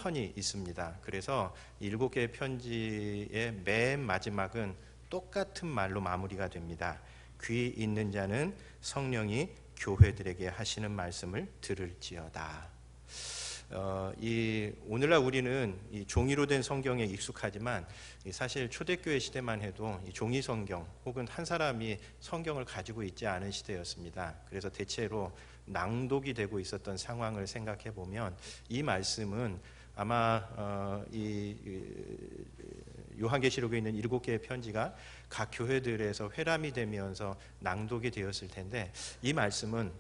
패턴이 있습니다. 그래서 7개의 편지의 맨 마지막은 똑같은 말로 마무리가 됩니다. 귀 있는 자는 성령이 교회들에게 하시는 말씀을 들을지어다. 오늘날 우리는 이 종이로 된 성경에 익숙하지만 사실 초대교회 시대만 해도 이 종이 성경 혹은 한 사람이 성경을 가지고 있지 않은 시대였습니다. 그래서 대체로 낭독이 되고 있었던 상황을 생각해 보면 이 말씀은 아마 요한계시록에 있는 7개의 편지가 각 교회들에서 회람이 되면서 낭독이 되었을 텐데, 이 말씀은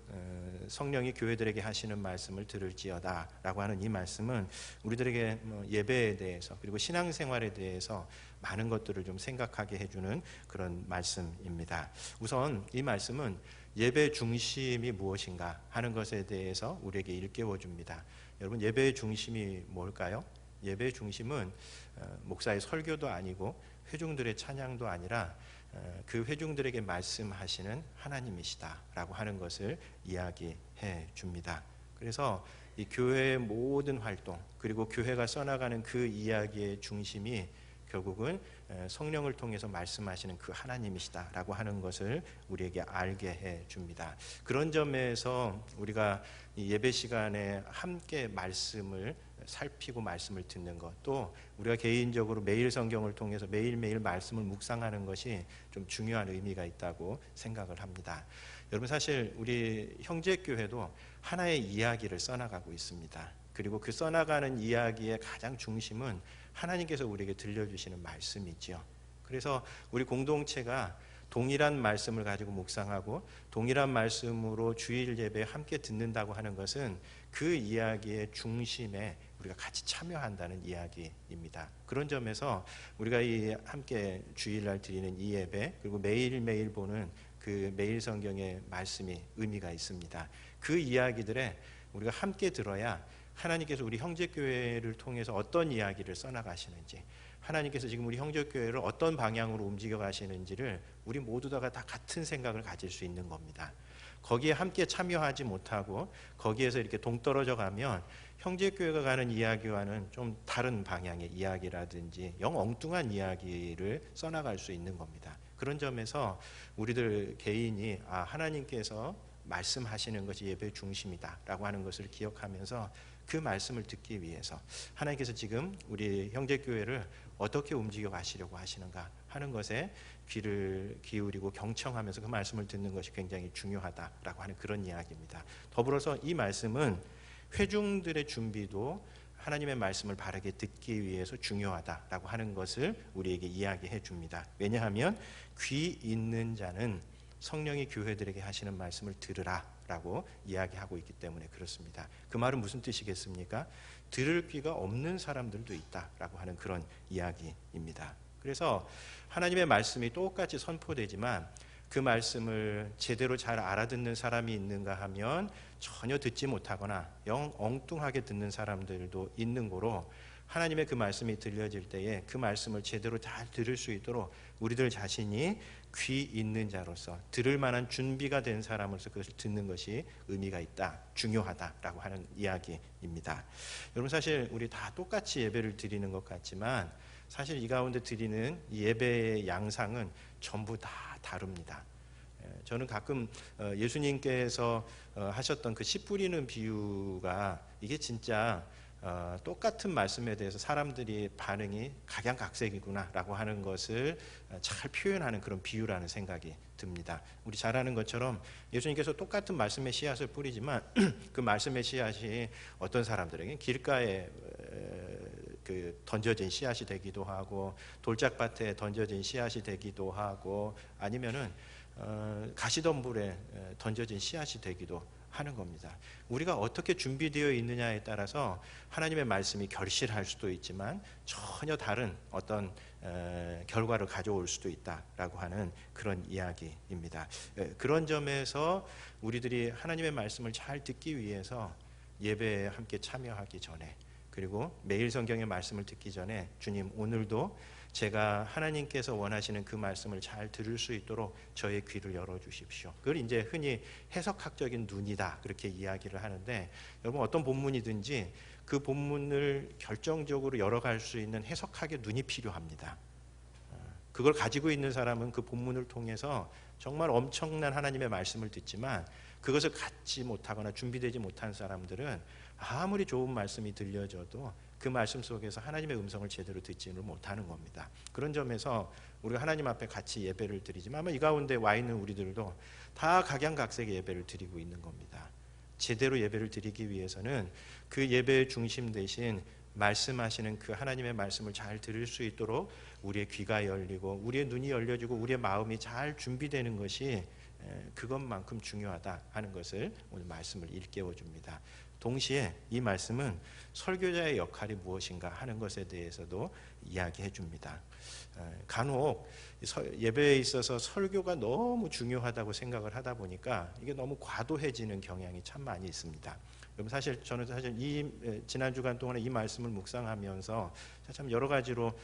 성령이 교회들에게 하시는 말씀을 들을지어다 라고 하는 이 말씀은 우리들에게 예배에 대해서 그리고 신앙생활에 대해서 많은 것들을 좀 생각하게 해주는 그런 말씀입니다. 우선 이 말씀은 예배 중심이 무엇인가 하는 것에 대해서 우리에게 일깨워 줍니다. 여러분, 예배의 중심이 뭘까요? 예배의 중심은 목사의 설교도 아니고 회중들의 찬양도 아니라 그 회중들에게 말씀하시는 하나님이시다 라고 하는 것을 이야기해 줍니다. 그래서 이 교회의 모든 활동 그리고 교회가 써나가는 그 이야기의 중심이 결국은 성령을 통해서 말씀하시는 그 하나님이시다 라고 하는 것을 우리에게 알게 해 줍니다. 그런 점에서 우리가 이 예배 시간에 함께 말씀을 살피고 말씀을 듣는 것, 또 우리가 개인적으로 매일 성경을 통해서 매일매일 말씀을 묵상하는 것이 좀 중요한 의미가 있다고 생각을 합니다. 여러분, 사실 우리 형제교회도 하나의 이야기를 써나가고 있습니다. 그리고 그 써나가는 이야기의 가장 중심은 하나님께서 우리에게 들려주시는 말씀이죠. 그래서 우리 공동체가 동일한 말씀을 가지고 묵상하고 동일한 말씀으로 주일 예배에 함께 듣는다고 하는 것은 그 이야기의 중심에 우리가 같이 참여한다는 이야기입니다. 그런 점에서 우리가 이 함께 주일날 드리는 이 예배, 그리고 매일매일 보는 그 매일 성경의 말씀이 의미가 있습니다. 그 이야기들에 우리가 함께 들어야 하나님께서 우리 형제교회를 통해서 어떤 이야기를 써나가시는지, 하나님께서 지금 우리 형제교회를 어떤 방향으로 움직여 가시는지를 우리 모두 다 같은 생각을 가질 수 있는 겁니다. 거기에 함께 참여하지 못하고 거기에서 이렇게 동떨어져 가면 형제교회가 가는 이야기와는 좀 다른 방향의 이야기라든지 영 엉뚱한 이야기를 써나갈 수 있는 겁니다. 그런 점에서 우리들 개인이 하나님께서 말씀하시는 것이 예배의 중심이다 라고 하는 것을 기억하면서 그 말씀을 듣기 위해서 하나님께서 지금 우리 형제교회를 어떻게 움직여 가시려고 하시는가 하는 것에 귀를 기울이고 경청하면서 그 말씀을 듣는 것이 굉장히 중요하다라고 하는 그런 이야기입니다. 더불어서 이 말씀은 회중들의 준비도 하나님의 말씀을 바르게 듣기 위해서 중요하다라고 하는 것을 우리에게 이야기해 줍니다. 왜냐하면 귀 있는 자는 성령이 교회들에게 하시는 말씀을 들으라 라고 이야기하고 있기 때문에 그렇습니다. 그 말은 무슨 뜻이겠습니까? 들을 귀가 없는 사람들도 있다라고 하는 그런 이야기입니다. 그래서 하나님의 말씀이 똑같이 선포되지만 그 말씀을 제대로 잘 알아듣는 사람이 있는가 하면 전혀 듣지 못하거나 영 엉뚱하게 듣는 사람들도 있는 거로, 하나님의 그 말씀이 들려질 때에 그 말씀을 제대로 잘 들을 수 있도록 우리들 자신이 귀 있는 자로서 들을 만한 준비가 된 사람으로서 그것을 듣는 것이 의미가 있다, 중요하다라고 하는 이야기입니다. 여러분, 사실 우리 다 똑같이 예배를 드리는 것 같지만 사실 이 가운데 드리는 예배의 양상은 전부 다 다릅니다. 저는 가끔 예수님께서 하셨던 그 씨 뿌리는 비유가 이게 진짜 똑같은 말씀에 대해서 사람들이 반응이 각양각색이구나라고 하는 것을 잘 표현하는 그런 비유라는 생각이 듭니다. 우리 잘 아는 것처럼 예수님께서 똑같은 말씀의 씨앗을 뿌리지만 그 말씀의 씨앗이 어떤 사람들에게 길가에 던져진 씨앗이 되기도 하고 돌짝밭에 던져진 씨앗이 되기도 하고 아니면은 가시덤불에 던져진 씨앗이 되기도 하는 겁니다. 우리가 어떻게 준비되어 있느냐에 따라서 하나님의 말씀이 결실할 수도 있지만 전혀 다른 어떤 결과를 가져올 수도 있다라고 하는 그런 이야기입니다. 그런 점에서 우리들이 하나님의 말씀을 잘 듣기 위해서 예배에 함께 참여하기 전에, 그리고 매일 성경의 말씀을 듣기 전에 주님 오늘도 제가 하나님께서 원하시는 그 말씀을 잘 들을 수 있도록 저의 귀를 열어주십시오. 그걸 이제 흔히 해석학적인 눈이다 그렇게 이야기를 하는데, 여러분 어떤 본문이든지 그 본문을 결정적으로 열어갈 수 있는 해석학의 눈이 필요합니다. 그걸 가지고 있는 사람은 그 본문을 통해서 정말 엄청난 하나님의 말씀을 듣지만, 그것을 갖지 못하거나 준비되지 못한 사람들은 아무리 좋은 말씀이 들려져도 그 말씀 속에서 하나님의 음성을 제대로 듣지는 못하는 겁니다. 그런 점에서 우리가 하나님 앞에 같이 예배를 드리지만 아마 이 가운데 와 있는 우리들도 다 각양각색의 예배를 드리고 있는 겁니다. 제대로 예배를 드리기 위해서는 그 예배의 중심 대신 말씀하시는 그 하나님의 말씀을 잘 들을 수 있도록 우리의 귀가 열리고 우리의 눈이 열려지고 우리의 마음이 잘 준비되는 것이 그것만큼 중요하다 하는 것을 오늘 말씀을 일깨워 줍니다. 동시에 이 말씀은 설교자의 역할이 무엇인가 하는 것에 대해서도 이야기해 줍니다. 간혹 예배에 있어서 설교가 너무 중요하다고 생각을 하다 보니까 이게 너무 과도해지는 경향이 참 많이 있습니다. 여러분 저는 사실 이 지난 주간 동안에 이 말씀을 묵상하면서 참 여러 가지로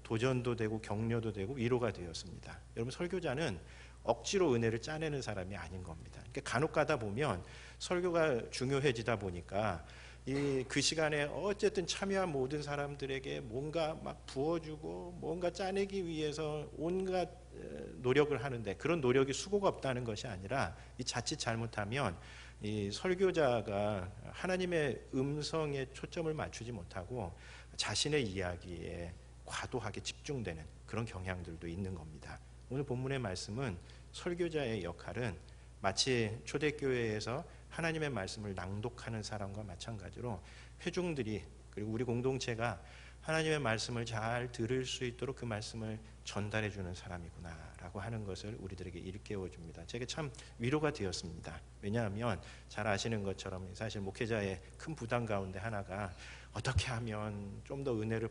도전도 되고 격려도 되고 위로가 되었습니다. 여러분 설교자는 억지로 은혜를 짜내는 사람이 아닌 겁니다. 그러니까 간혹 가다 보면 설교가 중요해지다 보니까 그 시간에 어쨌든 참여한 모든 사람들에게 뭔가 막 부어주고 뭔가 짜내기 위해서 온갖 노력을 하는데, 그런 노력이 수고가 없다는 것이 아니라 이 자칫 잘못하면 이 설교자가 하나님의 음성에 초점을 맞추지 못하고 자신의 이야기에 과도하게 집중되는 그런 경향들도 있는 겁니다. 오늘 본문의 말씀은 설교자의 역할은 마치 초대교회에서 하나님의 말씀을 낭독하는 사람과 마찬가지로 회중들이, 그리고 우리 공동체가 하나님의 말씀을 잘 들을 수 있도록 그 말씀을 전달해 주는 사람이구나라고 하는 것을 우리들에게 일깨워 줍니다. 제게 참 위로가 되었습니다. 왜냐하면 잘 아시는 것처럼 사실 목회자의 큰 부담 가운데 하나가 어떻게 하면 좀 더 은혜를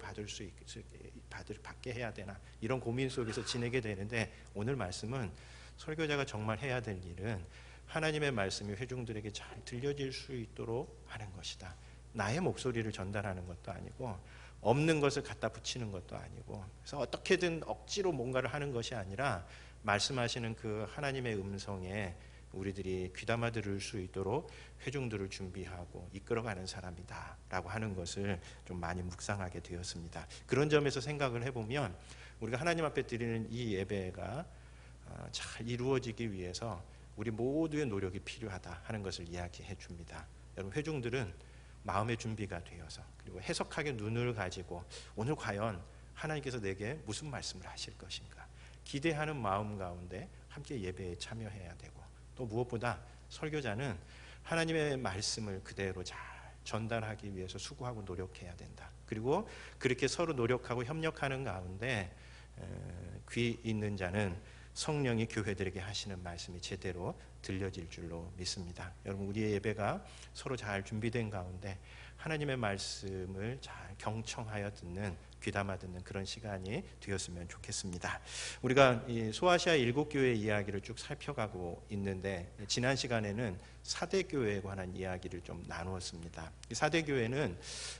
받게 해야 되나, 이런 고민 속에서 지내게 되는데, 오늘 말씀은 설교자가 정말 해야 될 일은 하나님의 말씀이 회중들에게 잘 들려질 수 있도록 하는 것이다. 나의 목소리를 전달하는 것도 아니고 없는 것을 갖다 붙이는 것도 아니고, 그래서 어떻게든 억지로 뭔가를 하는 것이 아니라 말씀하시는 그 하나님의 음성에 우리들이 귀담아 들을 수 있도록 회중들을 준비하고 이끌어가는 사람이다 라고 하는 것을 좀 많이 묵상하게 되었습니다. 그런 점에서 생각을 해보면 우리가 하나님 앞에 드리는 이 예배가 잘 이루어지기 위해서 우리 모두의 노력이 필요하다 하는 것을 이야기해 줍니다. 여러분 회중들은 마음의 준비가 되어서, 그리고 해석학의 눈을 가지고 오늘 과연 하나님께서 내게 무슨 말씀을 하실 것인가 기대하는 마음 가운데 함께 예배에 참여해야 되고, 또 무엇보다 설교자는 하나님의 말씀을 그대로 잘 전달하기 위해서 수고하고 노력해야 된다. 그리고 그렇게 서로 노력하고 협력하는 가운데 귀 있는 자는 성령이 교회들에게 하시는 말씀이 제대로 들려질 줄로 믿습니다. 여러분 우리의 예배가 서로 잘 준비된 가운데 하나님의 말씀을 잘 경청하여 듣는, 귀담아 듣는 그런 시간이 되었으면 좋겠습니다. 우리가 이 소아시아 7교회 이야기를 쭉 살펴가고 있는데, 지난 시간에는 사대교회에 관한 이야기를 좀 나누었습니다. 이 사대교회는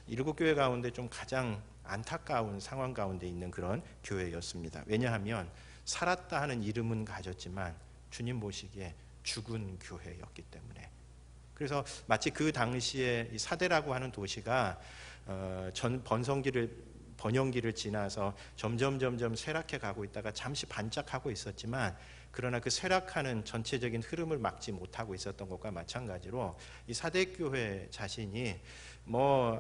7교회 가운데 좀 가장 안타까운 상황 가운데 있는 그런 교회였습니다. 왜냐하면 살았다 하는 이름은 가졌지만 주님 보시기에 죽은 교회였기 때문에. 그래서 마치 그 당시에 이 사대라고 하는 도시가 번영기를 지나서 점점 쇠락해 가고 있다가 잠시 반짝하고 있었지만, 그러나 그 쇠락하는 전체적인 흐름을 막지 못하고 있었던 것과 마찬가지로 이 사대교회 자신이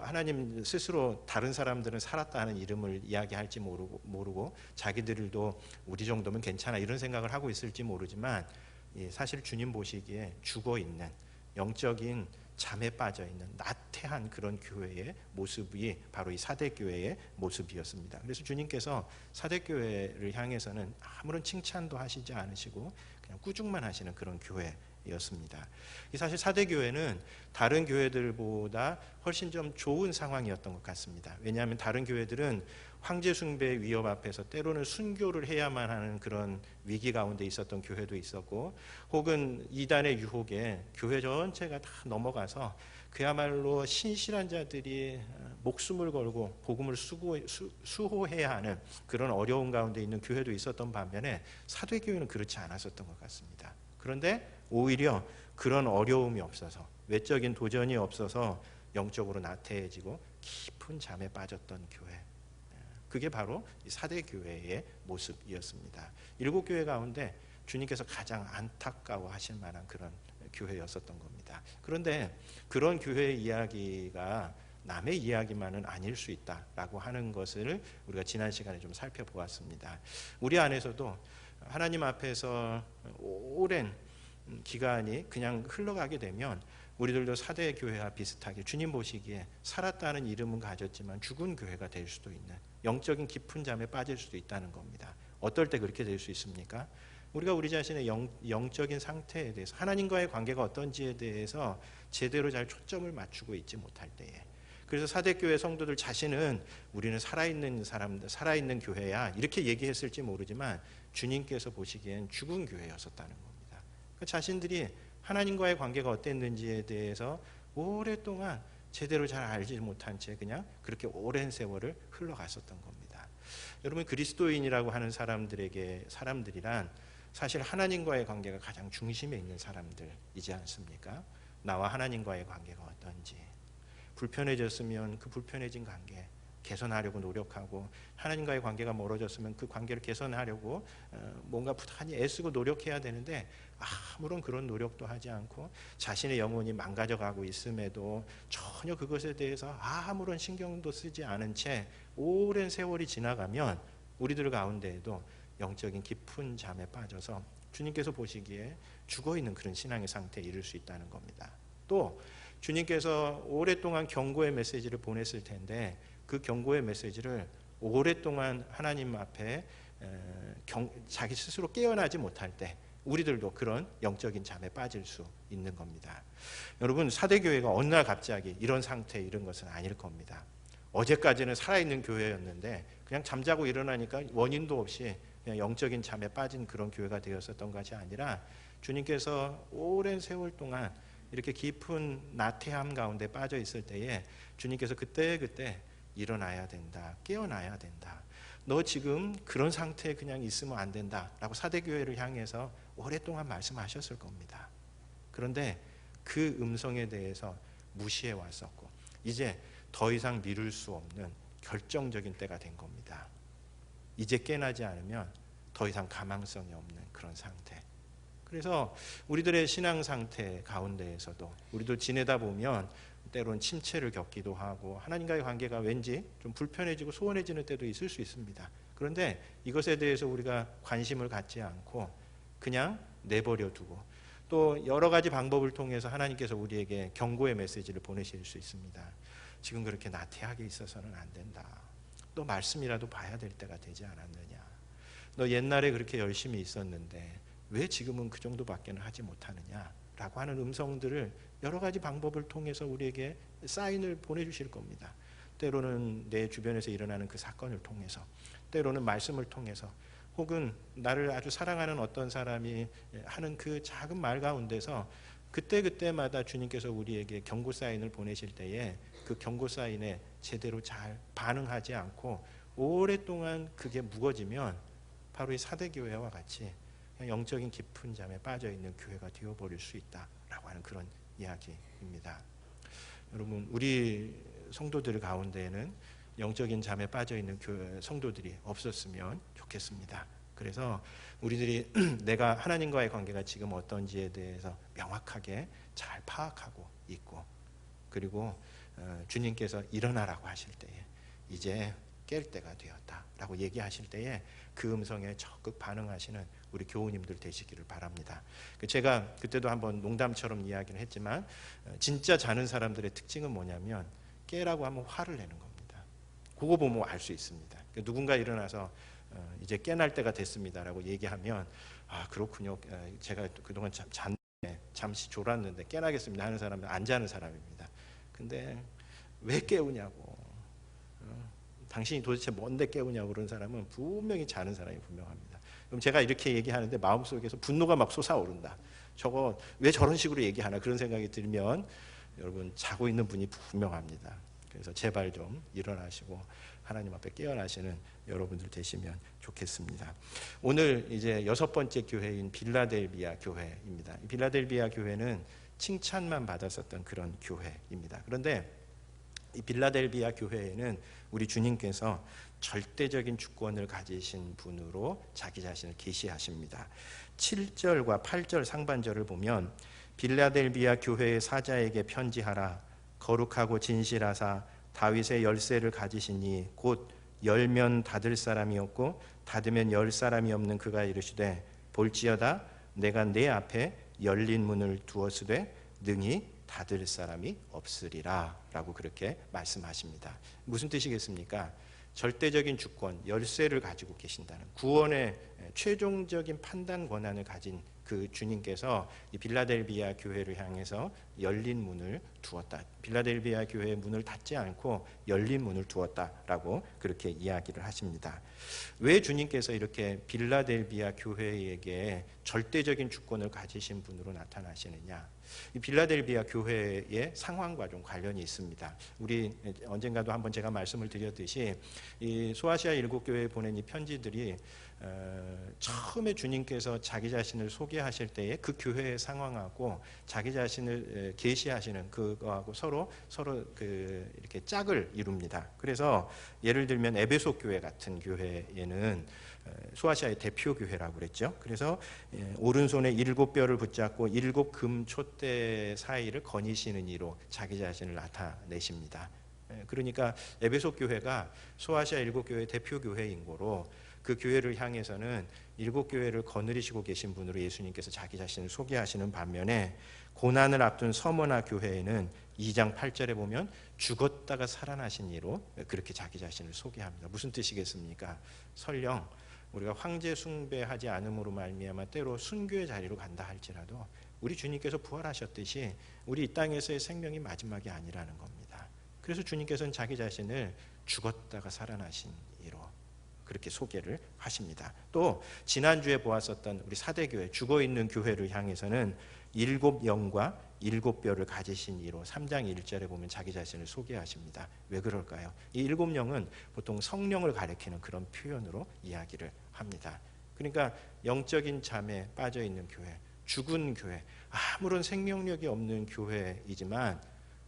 하나님 스스로 다른 사람들은 살았다 하는 이름을 이야기할지 모르고 자기들도 우리 정도면 괜찮아 이런 생각을 하고 있을지 모르지만, 사실 주님 보시기에 죽어있는 영적인 잠에 빠져있는 나태한 그런 교회의 모습이 바로 이 사대교회의 모습이었습니다. 그래서 주님께서 사대교회를 향해서는 아무런 칭찬도 하시지 않으시고 그냥 꾸중만 하시는 그런 교회였습니다. 사실 사대교회는 다른 교회들보다 훨씬 좀 좋은 상황이었던 것 같습니다. 왜냐하면 다른 교회들은 황제 숭배의 위협 앞에서 때로는 순교를 해야만 하는 그런 위기 가운데 있었던 교회도 있었고, 혹은 이단의 유혹에 교회 전체가 다 넘어가서 그야말로 신실한 자들이 목숨을 걸고 복음을 수호해야 하는 그런 어려운 가운데 있는 교회도 있었던 반면에 사도교회는 그렇지 않았었던 것 같습니다. 그런데 오히려 그런 어려움이 없어서, 외적인 도전이 없어서 영적으로 나태해지고 깊은 잠에 빠졌던 교회, 그게 바로 사대교회의 모습이었습니다. 7교회 가운데 주님께서 가장 안타까워하실 만한 그런 교회였었던 겁니다. 그런데 그런 교회의 이야기가 남의 이야기만은 아닐 수 있다라고 하는 것을 우리가 지난 시간에 좀 살펴보았습니다. 우리 안에서도 하나님 앞에서 오랜 기간이 그냥 흘러가게 되면 우리들도 사대 교회와 비슷하게 주님 보시기에 살았다는 이름은 가졌지만 죽은 교회가 될 수도 있는, 영적인 깊은 잠에 빠질 수도 있다는 겁니다. 어떨 때 그렇게 될 수 있습니까? 우리가 우리 자신의 영적인 상태에 대해서, 하나님과의 관계가 어떤지에 대해서 제대로 잘 초점을 맞추고 있지 못할 때에, 그래서 사대교회 성도들 자신은 우리는 살아있는 사람들, 살아있는 교회야 이렇게 얘기했을지 모르지만 주님께서 보시기엔 죽은 교회였었다는 겁니다. 그러니까 자신들이 하나님과의 관계가 어땠는지에 대해서 오랫동안 제대로 잘 알지 못한 채 그냥 그렇게 오랜 세월을 흘러갔었던 겁니다. 여러분, 그리스도인이라고 하는 사람들이란 사실 하나님과의 관계가 가장 중심에 있는 사람들이지 않습니까? 나와 하나님과의 관계가 어떤지, 불편해졌으면 그 불편해진 관계 개선하려고 노력하고, 하나님과의 관계가 멀어졌으면 그 관계를 개선하려고 뭔가 부단히 애쓰고 노력해야 되는데 아무런 그런 노력도 하지 않고 자신의 영혼이 망가져가고 있음에도 전혀 그것에 대해서 아무런 신경도 쓰지 않은 채 오랜 세월이 지나가면 우리들 가운데에도 영적인 깊은 잠에 빠져서 주님께서 보시기에 죽어있는 그런 신앙의 상태에 이를 수 있다는 겁니다. 또 주님께서 오랫동안 경고의 메시지를 보냈을 텐데 그 경고의 메시지를 오랫동안 하나님 앞에 자기 스스로 깨어나지 못할 때 우리들도 그런 영적인 잠에 빠질 수 있는 겁니다. 여러분, 사대교회가 어느 날 갑자기 이런 상태에 이른 것은 아닐 겁니다. 어제까지는 살아있는 교회였는데 그냥 잠자고 일어나니까 원인도 없이 그냥 영적인 잠에 빠진 그런 교회가 되었었던 것이 아니라 주님께서 오랜 세월 동안 이렇게 깊은 나태함 가운데 빠져 있을 때에 주님께서 그때 일어나야 된다, 깨어나야 된다, 너 지금 그런 상태에 그냥 있으면 안 된다 라고 사대교회를 향해서 오랫동안 말씀하셨을 겁니다. 그런데 그 음성에 대해서 무시해 왔었고 이제 더 이상 미룰 수 없는 결정적인 때가 된 겁니다. 이제 깨나지 않으면 더 이상 가망성이 없는 그런 상태. 그래서 우리들의 신앙 상태 가운데에서도 우리도 지내다 보면 때로는 침체를 겪기도 하고 하나님과의 관계가 왠지 좀 불편해지고 소원해지는 때도 있을 수 있습니다. 그런데 이것에 대해서 우리가 관심을 갖지 않고 그냥 내버려 두고 또 여러 가지 방법을 통해서 하나님께서 우리에게 경고의 메시지를 보내실 수 있습니다. 지금 그렇게 나태하게 있어서는 안 된다. 너 말씀이라도 봐야 될 때가 되지 않았느냐. 너 옛날에 그렇게 열심히 있었는데 왜 지금은 그 정도밖에는 하지 못하느냐 라고 하는 음성들을 여러 가지 방법을 통해서 우리에게 사인을 보내주실 겁니다. 때로는 내 주변에서 일어나는 그 사건을 통해서, 때로는 말씀을 통해서, 혹은 나를 아주 사랑하는 어떤 사람이 하는 그 작은 말 가운데서 그때마다 주님께서 우리에게 경고 사인을 보내실 때에 그 경고 사인에 제대로 잘 반응하지 않고 오랫동안 그게 묵어지면 바로 이 사대교회와 같이 영적인 깊은 잠에 빠져있는 교회가 되어버릴 수 있다라고 하는 그런 이야기입니다. 여러분, 우리 성도들 가운데에는 영적인 잠에 빠져있는 교회 성도들이 없었으면 좋겠습니다. 그래서 우리들이 내가 하나님과의 관계가 지금 어떤지에 대해서 명확하게 잘 파악하고 있고, 그리고 주님께서 일어나라고 하실 때에 이제 깰 때가 되었다라고 얘기하실 때에 그 음성에 적극 반응하시는 우리 교우님들 되시기를 바랍니다. 제가 그때도 한번 농담처럼 이야기를 했지만 진짜 자는 사람들의 특징은 뭐냐면 깨라고 하면 화를 내는 겁니다. 그거 보면 알 수 있습니다. 누군가 일어나서 이제 깨날 때가 됐습니다라고 얘기하면 아 그렇군요. 제가 그동안 잠시 졸았는데 깨나겠습니다 하는 사람은 안 자는 사람입니다. 근데 왜 깨우냐고, 당신이 도대체 뭔데 깨우냐고 그런 사람은 분명히 자는 사람이 분명합니다. 그럼 제가 이렇게 얘기하는데 마음속에서 분노가 막 솟아오른다. 저거 왜 저런 식으로 얘기하나 그런 생각이 들면 여러분 자고 있는 분이 분명합니다. 그래서 제발 좀 일어나시고 하나님 앞에 깨어나시는 여러분들 되시면 좋겠습니다. 오늘 이제 6번째 교회인 빌라델비아 교회입니다. 빌라델비아 교회는 칭찬만 받았었던 그런 교회입니다. 그런데 이 빌라델비아 교회에는 우리 주님께서 절대적인 주권을 가지신 분으로 자기 자신을 계시하십니다. 7절과 8절 상반절을 보면 빌라델비아 교회의 사자에게 편지하라. 거룩하고 진실하사 다윗의 열쇠를 가지시니 곧 열면 닫을 사람이 없고 닫으면 열 사람이 없는 그가 이르시되 볼지어다 내가 내 앞에 열린 문을 두었으되 능히 닫을 사람이 없으리라 라고 그렇게 말씀하십니다. 무슨 뜻이겠습니까? 절대적인 주권, 열쇠를 가지고 계신다는, 구원의 최종적인 판단 권한을 가진 그 주님께서 이 빌라델비아 교회를 향해서 열린 문을 두었다. 빌라델비아 교회의 문을 닫지 않고 열린 문을 두었다라고 그렇게 이야기를 하십니다. 왜 주님께서 이렇게 빌라델비아 교회에게 절대적인 주권을 가지신 분으로 나타나시느냐? 이 빌라델비아 교회의 상황과 좀 관련이 있습니다. 우리 언젠가도 한번 제가 말씀을 드렸듯이 이 소아시아 7교회에 보낸 이 편지들이 처음에 주님께서 자기 자신을 소개하실 때에 그 교회의 상황하고 자기 자신을 계시하시는 그거하고 서로 이렇게 짝을 이룹니다. 그래서 예를 들면 에베소 교회 같은 교회에는 소아시아의 대표 교회라고 그랬죠. 그래서 오른손에 7뼈를 붙잡고 7금 촛대 사이를 거니시는 이로 자기 자신을 나타내십니다. 그러니까 에베소 교회가 소아시아 7교회의 대표 교회인 거로 그 교회를 향해서는 7교회를 거느리시고 계신 분으로 예수님께서 자기 자신을 소개하시는 반면에 고난을 앞둔 서머나 교회에는 2장 8절에 보면 죽었다가 살아나신 이로 그렇게 자기 자신을 소개합니다. 무슨 뜻이겠습니까? 설령 우리가 황제 숭배하지 않음으로 말미암아 때로 순교의 자리로 간다 할지라도 우리 주님께서 부활하셨듯이 우리 이 땅에서의 생명이 마지막이 아니라는 겁니다. 그래서 주님께서는 자기 자신을 죽었다가 살아나신 이로 그렇게 소개를 하십니다. 또 지난주에 보았었던 우리 사대교회, 죽어있는 교회를 향해서는 7영과 7뼈를 가지신 이로 3장 1절에 보면 자기 자신을 소개하십니다. 왜 그럴까요? 이 7영은 보통 성령을 가리키는 그런 표현으로 이야기를 합니다. 그러니까 영적인 잠에 빠져있는 교회, 죽은 교회, 아무런 생명력이 없는 교회이지만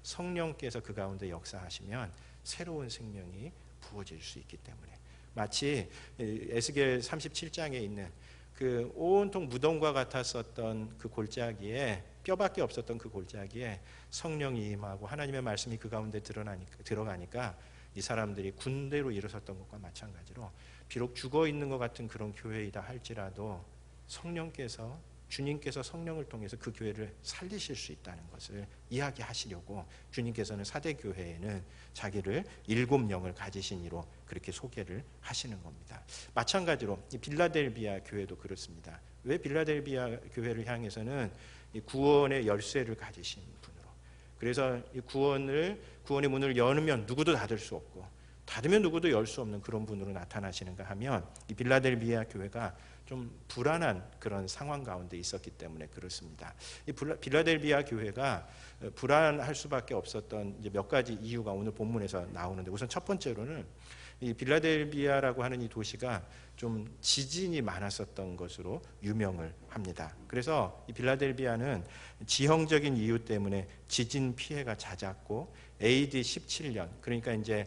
성령께서 그 가운데 역사하시면 새로운 생명이 부어질 수 있기 때문에, 마치 에스겔 37장에 있는 그 온통 무덤과 같았었던 그 골짜기에, 뼈밖에 없었던 그 골짜기에 성령이 임하고 하나님의 말씀이 그 가운데 들어가니까 이 사람들이 군대로 일어섰던 것과 마찬가지로 비록 죽어있는 것 같은 그런 교회이다 할지라도 성령께서, 주님께서 성령을 통해서 그 교회를 살리실 수 있다는 것을 이야기하시려고 주님께서는 사대교회에는 자기를 7영을 가지신 이로 그렇게 소개를 하시는 겁니다. 마찬가지로 이 빌라델비아 교회도 그렇습니다. 왜 빌라델비아 교회를 향해서는 이 구원의 열쇠를 가지신 분으로, 그래서 이 구원의 문을 열면 누구도 닫을 수 없고 닫으면 누구도 열 수 없는 그런 분으로 나타나시는가 하면, 이 빌라델비아 교회가 좀 불안한 그런 상황 가운데 있었기 때문에 그렇습니다. 이 빌라델비아 교회가 불안할 수밖에 없었던 이제 몇 가지 이유가 오늘 본문에서 나오는데, 우선 첫 번째로는 이 빌라델비아라고 하는 이 도시가 좀 지진이 많았었던 것으로 유명을 합니다. 그래서 이 빌라델비아는 지형적인 이유 때문에 지진 피해가 잦았고 AD 17년, 그러니까 이제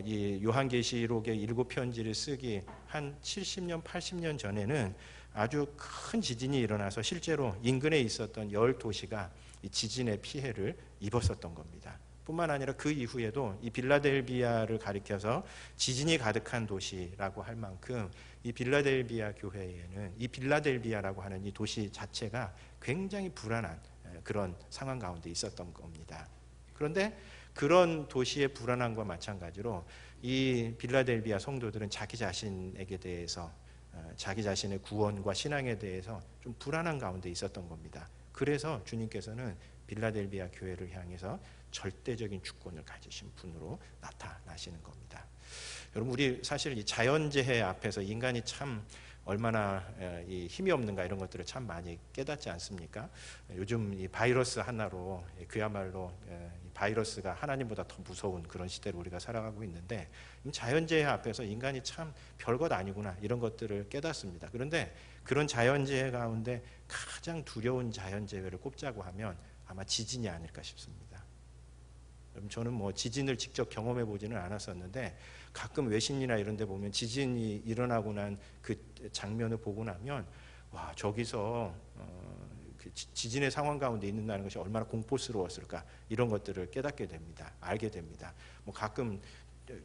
이 요한계시록의 7편지를 쓰기 한 70년, 80년 전에는 아주 큰 지진이 일어나서 실제로 인근에 있었던 10도시가 이 지진의 피해를 입었었던 겁니다. 뿐만 아니라 그 이후에도 이 빌라델비아를 가리켜서 지진이 가득한 도시라고 할 만큼 이 빌라델비아 교회에는 이 빌라델비아라고 하는 이 도시 자체가 굉장히 불안한 그런 상황 가운데 있었던 겁니다. 그런데 그런 도시의 불안함과 마찬가지로 이 빌라델비아 성도들은 자기 자신에게 대해서, 자기 자신의 구원과 신앙에 대해서 좀 불안한 가운데 있었던 겁니다. 그래서 주님께서는 빌라델비아 교회를 향해서 절대적인 주권을 가지신 분으로 나타나시는 겁니다. 여러분, 우리 사실 이 자연재해 앞에서 인간이 참 얼마나 이 힘이 없는가 이런 것들을 참 많이 깨닫지 않습니까? 요즘 이 바이러스 하나로 그야말로 이 바이러스가 하나님보다 더 무서운 그런 시대를 우리가 살아가고 있는데 자연재해 앞에서 인간이 참 별것 아니구나 이런 것들을 깨닫습니다. 그런데 그런 자연재해 가운데 가장 두려운 자연재해를 꼽자고 하면 아마 지진이 아닐까 싶습니다. 저는 뭐 지진을 직접 경험해 보지는 않았었는데 가끔 외신이나 이런 데 보면 지진이 일어나고 난 그 장면을 보고 나면 와, 저기서 그 지진의 상황 가운데 있는다는 것이 얼마나 공포스러웠을까 이런 것들을 깨닫게 됩니다. 알게 됩니다. 뭐 가끔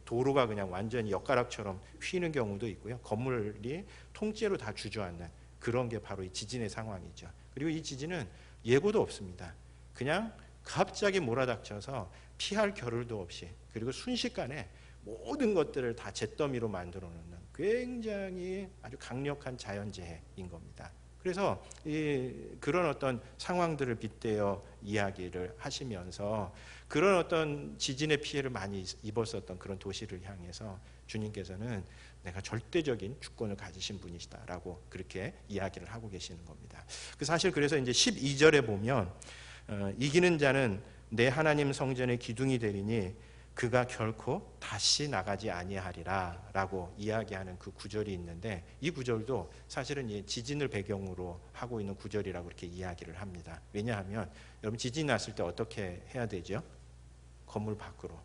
도로가 그냥 완전히 엿가락처럼 휘는 경우도 있고요. 건물이 통째로 다 주저앉는 그런 게 바로 이 지진의 상황이죠. 그리고 이 지진은 예고도 없습니다. 그냥 갑자기 몰아닥쳐서 피할 겨를도 없이 그리고 순식간에 모든 것들을 다 잿더미로 만들어 놓는 굉장히 아주 강력한 자연재해인 겁니다. 그래서 그런 어떤 상황들을 빗대어 이야기를 하시면서 그런 어떤 지진의 피해를 많이 입었었던 그런 도시를 향해서 주님께서는 내가 절대적인 주권을 가지신 분이시다라고 그렇게 이야기를 하고 계시는 겁니다. 사실 그래서 이제 12절에 보면 이기는 자는 내 하나님 성전의 기둥이 되리니 그가 결코 다시 나가지 아니하리라 라고 이야기하는 그 구절이 있는데 이 구절도 사실은 지진을 배경으로 하고 있는 구절이라고 그렇게 이야기를 합니다. 왜냐하면 여러분 지진이 났을 때 어떻게 해야 되죠? 건물 밖으로.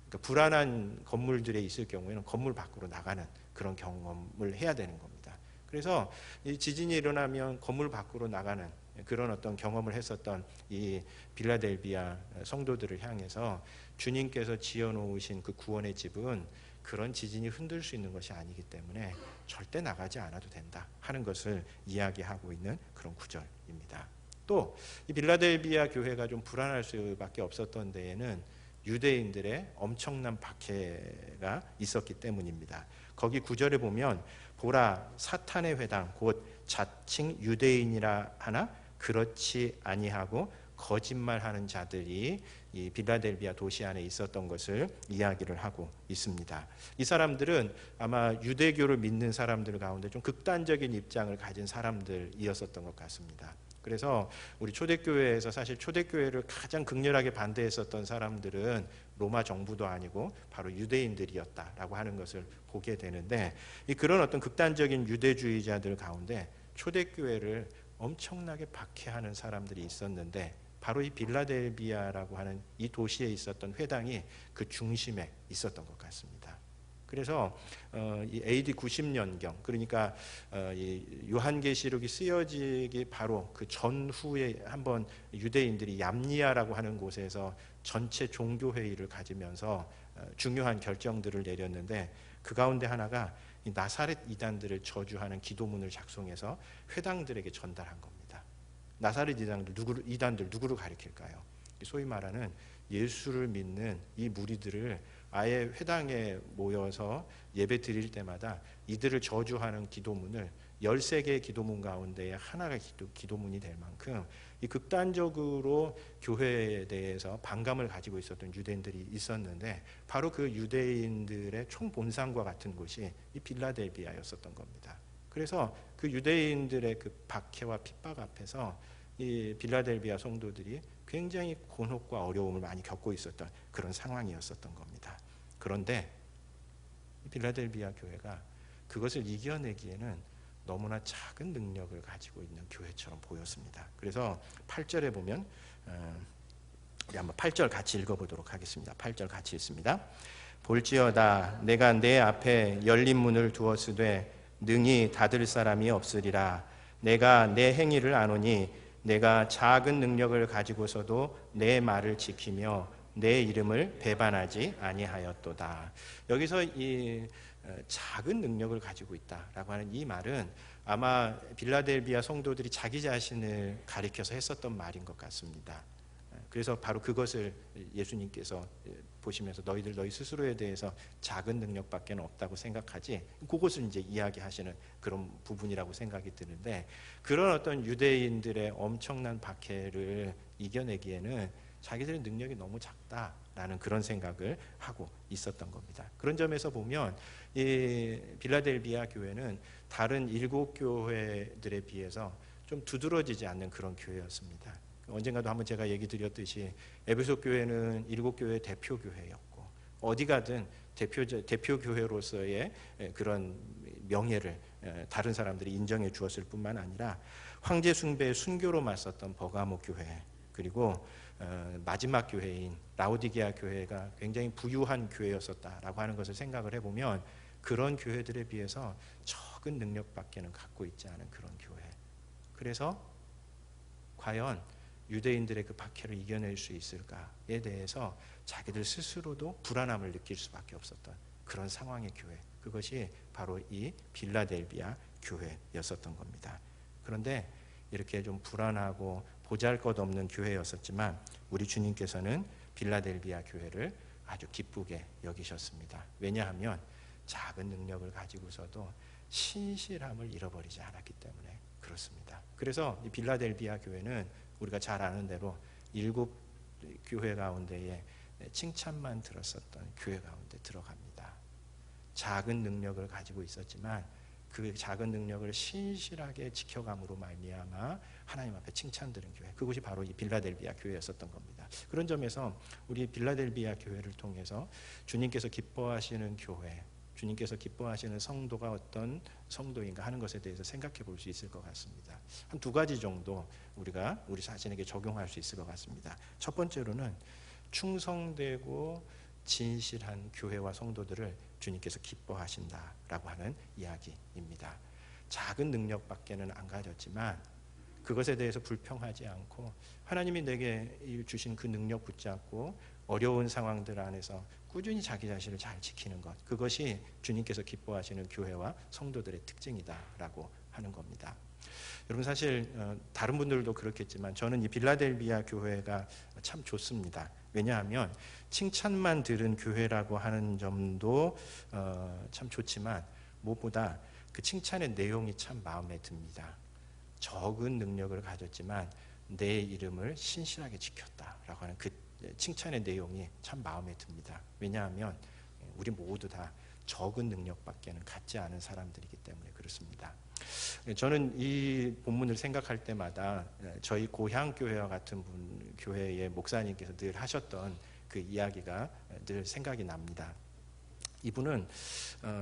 그러니까 불안한 건물들에 있을 경우에는 건물 밖으로 나가는 그런 경험을 해야 되는 겁니다. 그래서 이 지진이 일어나면 건물 밖으로 나가는 그런 어떤 경험을 했었던 이 빌라델비아 성도들을 향해서 주님께서 지어놓으신 그 구원의 집은 그런 지진이 흔들 수 있는 것이 아니기 때문에 절대 나가지 않아도 된다 하는 것을 이야기하고 있는 그런 구절입니다. 또 이 빌라델비아 교회가 좀 불안할 수밖에 없었던 데에는 유대인들의 엄청난 박해가 있었기 때문입니다. 거기 9절에 보면 보라 사탄의 회당 곧 자칭 유대인이라 하나 그렇지 아니하고 거짓말하는 자들이 이 빌라델비아 도시 안에 있었던 것을 이야기를 하고 있습니다. 이 사람들은 아마 유대교를 믿는 사람들 가운데 좀 극단적인 입장을 가진 사람들이었었던 것 같습니다. 그래서 우리 초대교회에서 사실 초대교회를 가장 극렬하게 반대했었던 사람들은 로마 정부도 아니고 바로 유대인들이었다라고 하는 것을 보게 되는데 그런 어떤 극단적인 유대주의자들 가운데 초대교회를 엄청나게 박해하는 사람들이 있었는데 바로 이 빌라델비아라고 하는 이 도시에 있었던 회당이 그 중심에 있었던 것 같습니다. 그래서 이 AD 90년경 그러니까 이 요한계시록이 쓰여지기 바로 그 전후에 한번 유대인들이 얌니아라고 하는 곳에서 전체 종교회의를 가지면서 중요한 결정들을 내렸는데 그 가운데 하나가 이 나사렛 이단들을 저주하는 기도문을 작성해서 회당들에게 전달한 겁니다. 나사렛 이단들 누구를 가리킬까요? 소위 말하는 예수를 믿는 이 무리들을 아예 회당에 모여서 예배 드릴 때마다 이들을 저주하는 기도문을 13개의 기도문 가운데 하나가 기도문이 될 만큼 이 극단적으로 교회에 대해서 반감을 가지고 있었던 유대인들이 있었는데 바로 그 유대인들의 총본산과 같은 곳이 이 빌라델비아였었던 겁니다. 그래서 그 유대인들의 그 박해와 핍박 앞에서 이 빌라델비아 성도들이 굉장히 곤혹과 어려움을 많이 겪고 있었던 그런 상황이었었던 겁니다. 그런데 빌라델비아 교회가 그것을 이겨내기에는 너무나 작은 능력을 가지고 있는 교회처럼 보였습니다. 그래서 8절에 보면 우리 한번 8절 같이 읽어보도록 하겠습니다. 8절 같이 읽습니다. 볼지어다 내가 내 앞에 열린 문을 두었으되 능히 닫을 사람이 없으리라. 내가 내 행위를 아노니 내가 작은 능력을 가지고서도 내 말을 지키며 내 이름을 배반하지 아니하였도다. 여기서 이 작은 능력을 가지고 있다라고 하는 이 말은 아마 빌라델비아 성도들이 자기 자신을 가리켜서 했었던 말인 것 같습니다. 그래서 바로 그것을 예수님께서 보시면서 너희들 너희 스스로에 대해서 작은 능력밖에 없다고 생각하지 그것을 이제 이야기하시는 그런 부분이라고 생각이 드는데 그런 어떤 유대인들의 엄청난 박해를 이겨내기에는 자기들의 능력이 너무 작다 라는 그런 생각을 하고 있었던 겁니다. 그런 점에서 보면 이 빌라델비아 교회는 다른 7교회들에 비해서 좀 두드러지지 않는 그런 교회였습니다. 언젠가도 한번 제가 얘기 드렸듯이 에베소 교회는 7교회의 대표 교회였고 어디 가든 대표 교회로서의 그런 명예를 다른 사람들이 인정해 주었을 뿐만 아니라 황제 숭배의 순교로 맞섰던 버가모 교회, 그리고 마지막 교회인 라오디게아 교회가 굉장히 부유한 교회였었다라고 하는 것을 생각을 해보면 그런 교회들에 비해서 적은 능력밖에는 갖고 있지 않은 그런 교회. 그래서 과연 유대인들의 그 박해를 이겨낼 수 있을까에 대해서 자기들 스스로도 불안함을 느낄 수밖에 없었던 그런 상황의 교회, 그것이 바로 이 빌라델비아 교회였었던 겁니다. 그런데 이렇게 좀 불안하고 보잘것없는 교회였었지만 우리 주님께서는 빌라델비아 교회를 아주 기쁘게 여기셨습니다. 왜냐하면 작은 능력을 가지고서도 신실함을 잃어버리지 않았기 때문에 그렇습니다. 그래서 이 빌라델비아 교회는 우리가 잘 아는 대로 7교회 가운데에 칭찬만 들었었던 교회 가운데 들어갑니다. 작은 능력을 가지고 있었지만 그 작은 능력을 신실하게 지켜감으로 말미암아 하나님 앞에 칭찬드린 교회, 그것이 바로 이 빌라델비아 교회였었던 겁니다. 그런 점에서 우리 빌라델비아 교회를 통해서 주님께서 기뻐하시는 교회, 주님께서 기뻐하시는 성도가 어떤 성도인가 하는 것에 대해서 생각해 볼 수 있을 것 같습니다. 한 2가지 정도 우리가 우리 자신에게 적용할 수 있을 것 같습니다. 첫 번째로는 충성되고 진실한 교회와 성도들을 주님께서 기뻐하신다라고 하는 이야기입니다. 작은 능력밖에는 안 가졌지만 그것에 대해서 불평하지 않고 하나님이 내게 주신 그 능력 붙잡고 어려운 상황들 안에서 꾸준히 자기 자신을 잘 지키는 것, 그것이 주님께서 기뻐하시는 교회와 성도들의 특징이다라고 하는 겁니다. 여러분, 사실 다른 분들도 그렇겠지만 저는 이 빌라델비아 교회가 참 좋습니다. 왜냐하면 칭찬만 들은 교회라고 하는 점도 참 좋지만 무엇보다 그 칭찬의 내용이 참 마음에 듭니다. 적은 능력을 가졌지만 내 이름을 신실하게 지켰다라고 하는 그 칭찬의 내용이 참 마음에 듭니다. 왜냐하면 우리 모두 다 적은 능력밖에는 갖지 않은 사람들이기 때문에 그렇습니다. 저는 이 본문을 생각할 때마다 저희 고향 교회와 같은 교회의 목사님께서 늘 하셨던 그 이야기가 늘 생각이 납니다. 이분은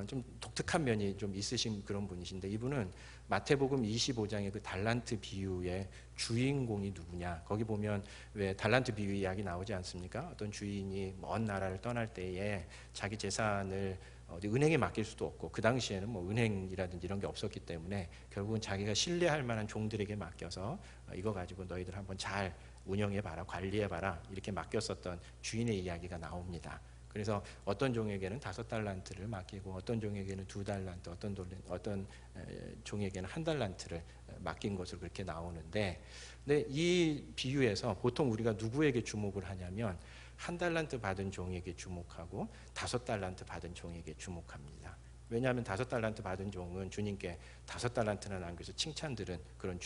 좀 독특한 면이 좀 있으신 그런 분이신데, 이분은 마태복음 25장의 그 달란트 비유의 주인공이 누구냐, 거기 보면 왜 달란트 비유 이야기 나오지 않습니까? 어떤 주인이 먼 나라를 떠날 때에 자기 재산을 어디 은행에 맡길 수도 없고, 그 당시에는 뭐 은행이라든지 이런 게 없었기 때문에 결국은 자기가 신뢰할 만한 종들에게 맡겨서 이거 가지고 너희들 한번 잘 운영해봐라, 관리해봐라, 이렇게 맡겼었던 주인의 이야기가 나옵니다. 그래서 어떤 종에게는 5달란트를 맡기고 어떤 종에게는 2달란트, 어떤 종에게는 1달란트를 맡긴 것으로 그렇게 나오는데, 근데 이 비유에서 보통 우리가 누구에게 주목을 하냐면 1달란트 받은 종에게 주목하고 5달란트 받은 종에게 주목합니다. 왜냐하면 5달란트 받은 종은 주님께 5달란트나 남겨서 칭찬 들은 그런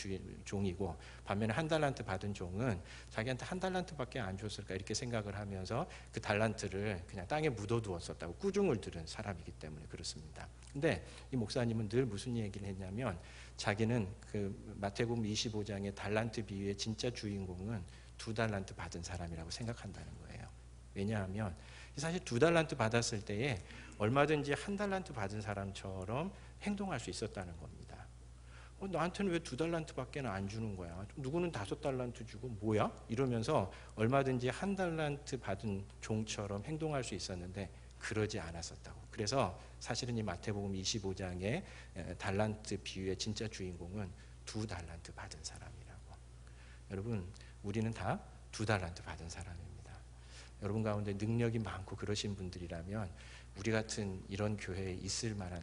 종이고, 반면에 1달란트 받은 종은 자기한테 1달란트밖에 안 줬을까 이렇게 생각을 하면서 그 달란트를 그냥 땅에 묻어두었었다고 꾸중을 들은 사람이기 때문에 그렇습니다. 근데 이 목사님은 늘 무슨 얘기를 했냐면, 자기는 그 마태복음 25장의 달란트 비유의 진짜 주인공은 2달란트 받은 사람이라고 생각한다는 거예요. 왜냐하면 사실 2달란트 받았을 때에 얼마든지 1달란트 받은 사람처럼 행동할 수 있었다는 겁니다. 나한테는 왜 2달란트밖에 안 주는 거야? 누구는 5달란트 주고 뭐야? 이러면서 얼마든지 1달란트 받은 종처럼 행동할 수 있었는데 그러지 않았었다고. 그래서 사실은 이 마태복음 25장의 달란트 비유의 진짜 주인공은 2달란트 받은 사람이라고. 여러분, 우리는 다 2달란트 받은 사람입니다. 여러분 가운데 능력이 많고 그러신 분들이라면 우리 같은 이런 교회에 있을 만한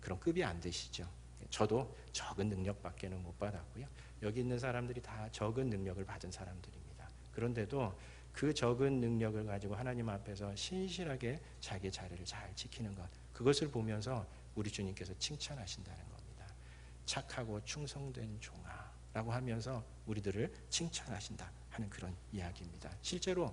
그런 급이 안 되시죠. 저도 적은 능력밖에는 못 받았고요. 여기 있는 사람들이 다 적은 능력을 받은 사람들입니다. 그런데도 그 적은 능력을 가지고 하나님 앞에서 신실하게 자기 자리를 잘 지키는 것, 그것을 보면서 우리 주님께서 칭찬하신다는 겁니다. 착하고 충성된 종아 라고 하면서 우리들을 칭찬하신다 하는 그런 이야기입니다. 실제로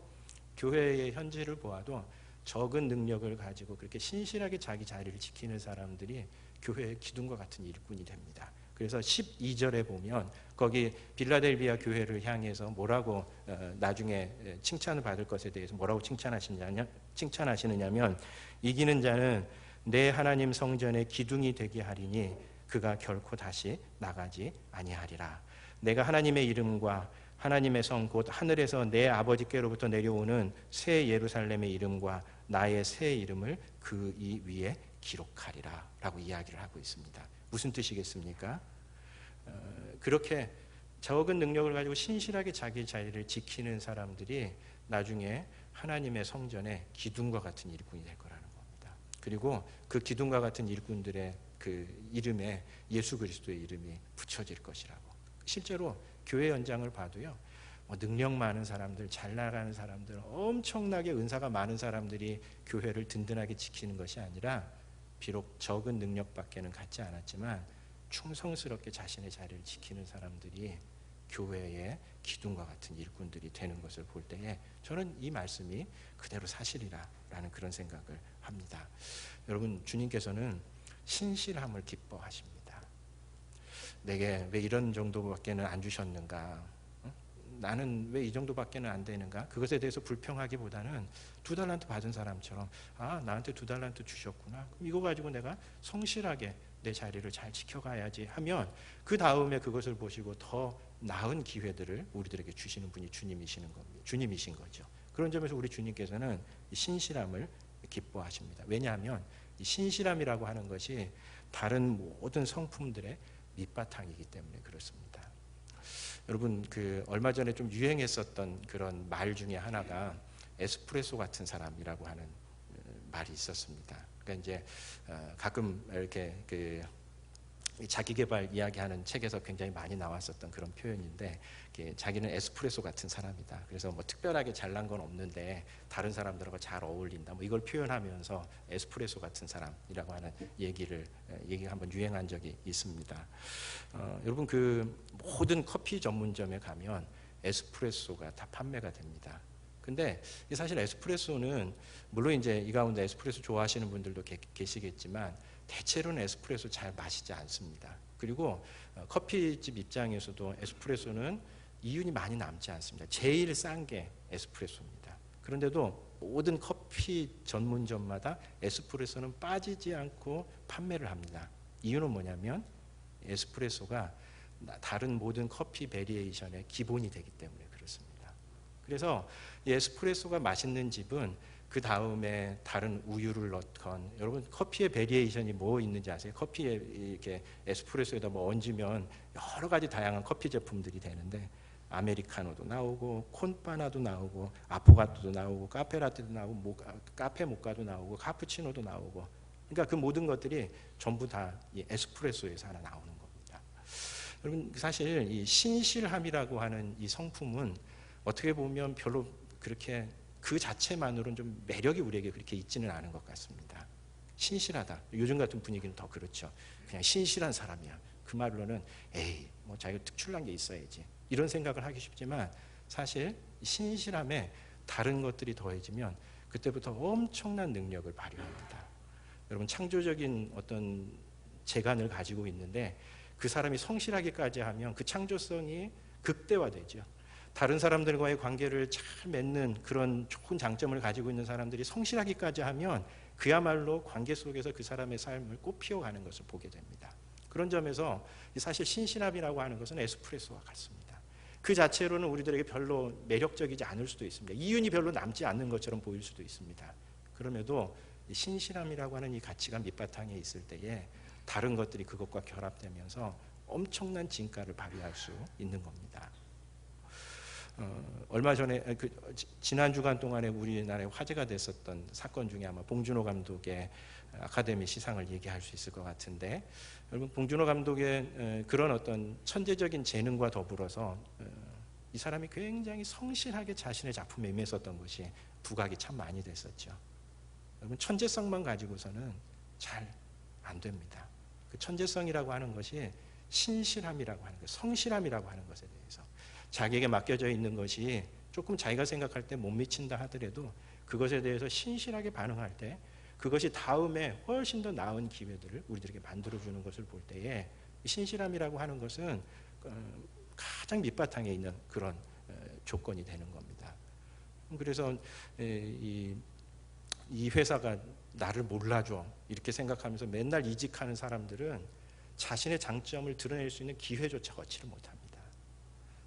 교회의 현지를 보아도 적은 능력을 가지고 그렇게 신실하게 자기 자리를 지키는 사람들이 교회의 기둥과 같은 일꾼이 됩니다. 그래서 12절에 보면 거기 빌라델비아 교회를 향해서 뭐라고 나중에 칭찬을 받을 것에 대해서 뭐라고 칭찬하시느냐면 이기는 자는 내 하나님 성전의 기둥이 되게 하리니 그가 결코 다시 나가지 아니하리라. 내가 하나님의 이름과 하나님의 성 곧 하늘에서 내 아버지께로부터 내려오는 새 예루살렘의 이름과 나의 새 이름을 그 이 위에 기록하리라 라고 이야기를 하고 있습니다. 무슨 뜻이겠습니까? 그렇게 적은 능력을 가지고 신실하게 자기 자리를 지키는 사람들이 나중에 하나님의 성전의 기둥과 같은 일꾼이 될 거라는 겁니다. 그리고 그 기둥과 같은 일꾼들의 그 이름에 예수 그리스도의 이름이 붙여질 것이라고. 실제로 교회 연장을 봐도요, 능력 많은 사람들, 잘 나가는 사람들, 엄청나게 은사가 많은 사람들이 교회를 든든하게 지키는 것이 아니라 비록 적은 능력밖에는 갖지 않았지만 충성스럽게 자신의 자리를 지키는 사람들이 교회의 기둥과 같은 일꾼들이 되는 것을 볼 때에 저는 이 말씀이 그대로 사실이라는 그런 생각을 합니다. 여러분, 주님께서는 신실함을 기뻐하십니다. 내게 왜 이런 정도밖에는 안 주셨는가? 나는 왜 이 정도밖에는 안 되는가? 그것에 대해서 불평하기보다는 2달란트 받은 사람처럼 나한테 2달란트 주셨구나. 그럼 이거 가지고 내가 성실하게 내 자리를 잘 지켜가야지 하면 그 다음에 그것을 보시고 더 나은 기회들을 우리들에게 주시는 분이 주님이신 거죠. 그런 점에서 우리 주님께서는 이 신실함을 기뻐하십니다. 왜냐하면 이 신실함이라고 하는 것이 다른 모든 성품들의 밑바탕이기 때문에 그렇습니다. 여러분, 얼마 전에 좀 유행했었던 그런 말 중에 하나가 에스프레소 같은 사람이라고 하는 말이 있었습니다. 그러니까 이제 가끔 이렇게 자기 개발 이야기하는 책에서 굉장히 많이 나왔었던 그런 표현인데, 자기는 에스프레소 같은 사람이다. 그래서 뭐 특별하게 잘난 건 없는데 다른 사람들하고 잘 어울린다. 뭐 이걸 표현하면서 에스프레소 같은 사람이라고 하는 얘기가 한번 유행한 적이 있습니다. 여러분, 모든 커피 전문점에 가면 에스프레소가 다 판매가 됩니다. 근데 사실 에스프레소는 물론 이제 이 가운데 에스프레소 좋아하시는 분들도 계시겠지만 대체로는 에스프레소 잘 마시지 않습니다. 그리고 커피집 입장에서도 에스프레소는 이윤이 많이 남지 않습니다. 제일 싼 게 에스프레소입니다. 그런데도 모든 커피 전문점마다 에스프레소는 빠지지 않고 판매를 합니다. 이유는 뭐냐면 에스프레소가 다른 모든 커피 베리에이션의 기본이 되기 때문에 그렇습니다. 그래서 이 에스프레소가 맛있는 집은 그 다음에 다른 우유를 넣건, 여러분 커피의 베리에이션이 뭐 있는지 아세요? 커피에 이렇게 에스프레소에다 뭐 얹으면 여러 가지 다양한 커피 제품들이 되는데 아메리카노도 나오고 콘바나도 나오고 아포가토도 나오고 카페라떼도 나오고 카페 모카도 나오고 카푸치노도 나오고, 그러니까 그 모든 것들이 전부 다 이 에스프레소에서 하나 나오는 겁니다. 여러분, 사실 이 신실함이라고 하는 이 성품은 어떻게 보면 별로 그렇게 그 자체만으로는 좀 매력이 우리에게 그렇게 있지는 않은 것 같습니다. 신실하다. 요즘 같은 분위기는 더 그렇죠. 그냥 신실한 사람이야. 그 말로는 뭐 자기가 특출난 게 있어야지. 이런 생각을 하기 쉽지만 사실 신실함에 다른 것들이 더해지면 그때부터 엄청난 능력을 발휘합니다. 여러분, 창조적인 어떤 재간을 가지고 있는데 그 사람이 성실하기까지 하면 그 창조성이 극대화되죠. 다른 사람들과의 관계를 잘 맺는 그런 좋은 장점을 가지고 있는 사람들이 성실하기까지 하면 그야말로 관계 속에서 그 사람의 삶을 꽃피워가는 것을 보게 됩니다. 그런 점에서 사실 신실함이라고 하는 것은 에스프레소와 같습니다. 그 자체로는 우리들에게 별로 매력적이지 않을 수도 있습니다. 이윤이 별로 남지 않는 것처럼 보일 수도 있습니다. 그럼에도 신실함이라고 하는 이 가치가 밑바탕에 있을 때에 다른 것들이 그것과 결합되면서 엄청난 진가를 발휘할 수 있는 겁니다. 얼마 전에 지난 주간 동안에 우리나라에 화제가 됐었던 사건 중에 아마 봉준호 감독의 아카데미 시상을 얘기할 수 있을 것 같은데, 여러분, 봉준호 감독의 그런 어떤 천재적인 재능과 더불어서 이 사람이 굉장히 성실하게 자신의 작품에 임했었던 것이 부각이 참 많이 됐었죠. 여러분, 천재성만 가지고서는 잘 안 됩니다. 그 천재성이라고 하는 것이 신실함이라고 하는 것, 성실함이라고 하는 것에 대해서 자기에게 맡겨져 있는 것이 조금 자기가 생각할 때 못 미친다 하더라도 그것에 대해서 신실하게 반응할 때 그것이 다음에 훨씬 더 나은 기회들을 우리들에게 만들어주는 것을 볼 때에 신실함이라고 하는 것은 가장 밑바탕에 있는 그런 조건이 되는 겁니다. 그래서 이 회사가 나를 몰라줘 이렇게 생각하면서 맨날 이직하는 사람들은 자신의 장점을 드러낼 수 있는 기회조차 얻지를 못합니다.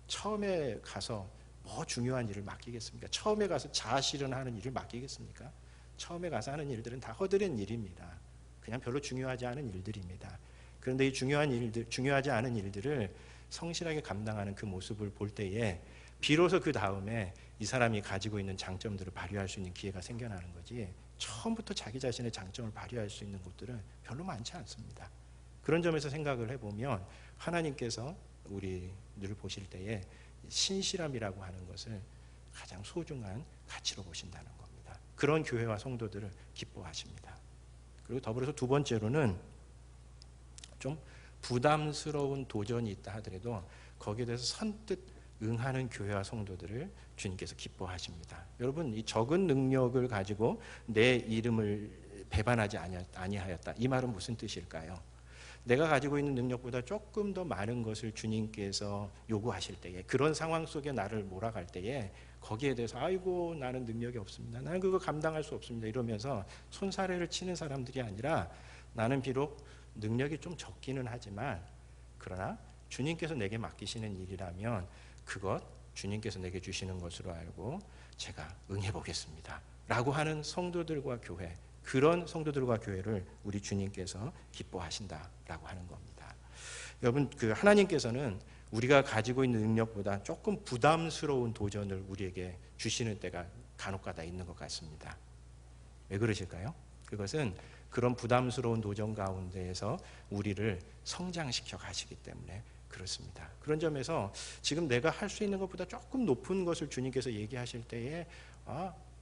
처음에 가서 뭐 중요한 일을 맡기겠습니까? 처음에 가서 자아실현하는 일을 맡기겠습니까? 처음에 가서 하는 일들은 다 허드렛 일입니다. 그냥 별로 중요하지 않은 일들입니다. 그런데 이 중요하지 않은 일들을 성실하게 감당하는 그 모습을 볼 때에 비로소 그 다음에 이 사람이 가지고 있는 장점들을 발휘할 수 있는 기회가 생겨나는 거지, 처음부터 자기 자신의 장점을 발휘할 수 있는 곳들은 별로 많지 않습니다. 그런 점에서 생각을 해보면 하나님께서 우리를 보실 때에 신실함이라고 하는 것을 가장 소중한 가치로 보신다는 겁니다. 그런 교회와 성도들을 기뻐하십니다. 그리고 더불어서 두 번째로는 좀 부담스러운 도전이 있다 하더라도 거기에 대해서 선뜻 응하는 교회와 성도들을 주님께서 기뻐하십니다. 여러분, 이 적은 능력을 가지고 내 이름을 배반하지 아니하였다, 이 말은 무슨 뜻일까요? 내가 가지고 있는 능력보다 조금 더 많은 것을 주님께서 요구하실 때에, 그런 상황 속에 나를 몰아갈 때에 거기에 대해서 아이고 나는 능력이 없습니다, 나는 그거 감당할 수 없습니다 이러면서 손사래를 치는 사람들이 아니라, 나는 비록 능력이 좀 적기는 하지만 그러나 주님께서 내게 맡기시는 일이라면 그것 주님께서 내게 주시는 것으로 알고 제가 응해보겠습니다 라고 하는 성도들과 교회, 그런 성도들과 교회를 우리 주님께서 기뻐하신다라고 하는 겁니다. 여러분, 그 하나님께서는 우리가 가지고 있는 능력보다 조금 부담스러운 도전을 우리에게 주시는 때가 간혹가다 있는 것 같습니다. 왜 그러실까요? 그것은 그런 부담스러운 도전 가운데에서 우리를 성장시켜 가시기 때문에 그렇습니다. 그런 점에서 지금 내가 할 수 있는 것보다 조금 높은 것을 주님께서 얘기하실 때에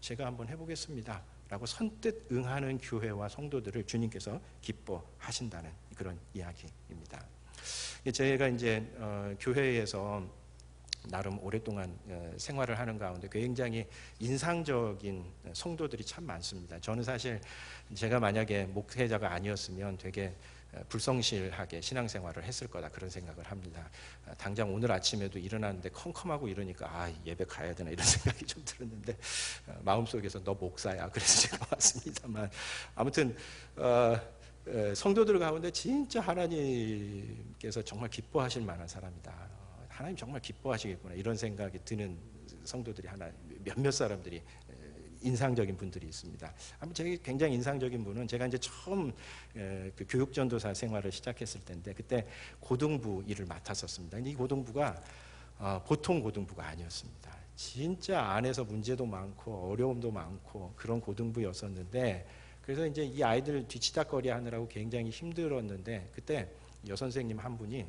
제가 한번 해보겠습니다 라고 선뜻 응하는 교회와 성도들을 주님께서 기뻐하신다는 그런 이야기입니다. 제가 이제 교회에서 나름 오랫동안 생활을 하는 가운데 굉장히 인상적인 성도들이 참 많습니다. 저는 사실 제가 만약에 목회자가 아니었으면 되게 불성실하게 신앙생활을 했을 거다, 그런 생각을 합니다. 당장 오늘 아침에도 일어났는데 컴컴하고 이러니까 예배 가야 되나 이런 생각이 좀 들었는데 마음속에서 너 목사야 그래서 제가 왔습니다만, 아무튼 성도들 가운데 진짜 하나님께서 정말 기뻐하실 만한 사람이다, 하나님 정말 기뻐하시겠구나 이런 생각이 드는 성도들이 몇몇 사람들이 인상적인 분들이 있습니다. 아무튼 제가 굉장히 인상적인 분은, 제가 이제 처음 그 교육전도사 생활을 시작했을 때인데 그때 고등부 일을 맡았었습니다. 근데 이 고등부가 보통 고등부가 아니었습니다. 진짜 안에서 문제도 많고 어려움도 많고 그런 고등부였었는데, 그래서 이제 이 아이들 뒤치다거리 하느라고 굉장히 힘들었는데 그때 여선생님 한 분이